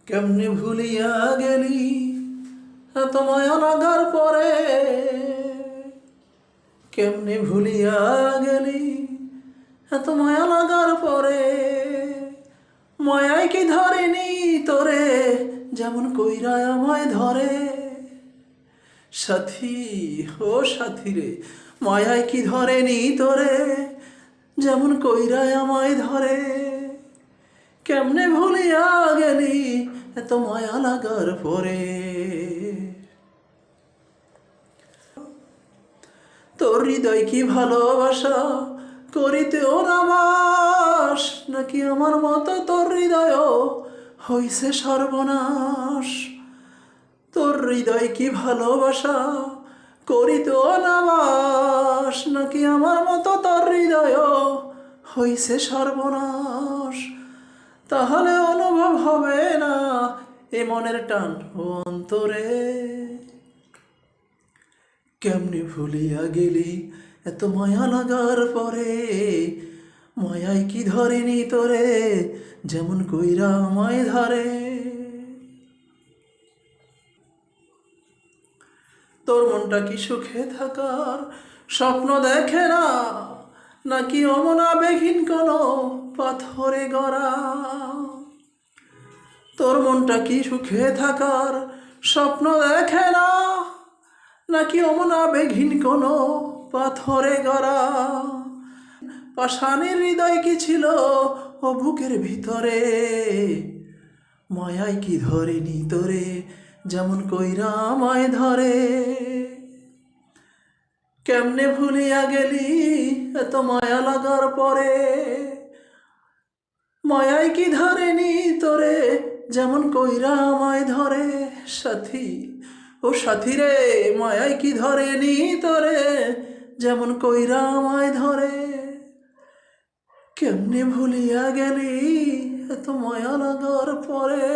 কেমনে ভুলিয়া গেলি এত মায়া লাগার পরে, কেমনে ভুলিয়া গেলি এত মায়া লাগার পরে। মায়ায় কি ধরেনি তোরে যেমন কইরা আমায় ধরে। সাথী ও সাথী রে, মায়ায় কি ধরেনি তোরে যেমন কইরা আমায় ধরে। কেমনে ভুলিয়া গেলি এত মায়া লাগার পরে। তোর হৃদয় কি ভালোবাসা করিতে ওরা বাস, নাকি আমার মতো তোর হৃদয় হইছে সর্বনাশ। তোর হৃদয় কি ভালোবাসা করিতে না বাস, নাকি আমার মতো তোর হৃদয় হইছে সর্বনাশ। তাহলে অনুভব হবে না এ মনের টান ও অন্তরে। কেমনে ভুলিয়া গেলি এত মায়া লাগার পরে। মায়াই কি ধরেনি তোরে যেমন কইরা আমায় ধরে। তোর মনটা কি সুখে থাকার স্বপ্ন দেখে না, নাকি অমনাবেহীন কোনো পাথরে গড়া। তোর মনটা কি সুখে থাকার স্বপ্ন দেখে না, নাকি অমনাবেহীন কোনো পাথরে গড়া। পাষাণের হৃদয় কি ছিল ও বুকের ভিতরে। মায়াই কি ধরেনি তোরে যেমন কইরা আমায় ধরে। কেমনে ভুলিয়া গেলি এত মায়া লাগার পরে। মায়াই কি ধরেনি তোরে যেমন কইরা আমায় ধরে। সাথী ও সাথী রে, মায়াই কি ধরেনি তোরে যেমন কইরা আমায় ধরে। কেমনে ভুলিয়া গেলি এত মায়া লাগার পরে।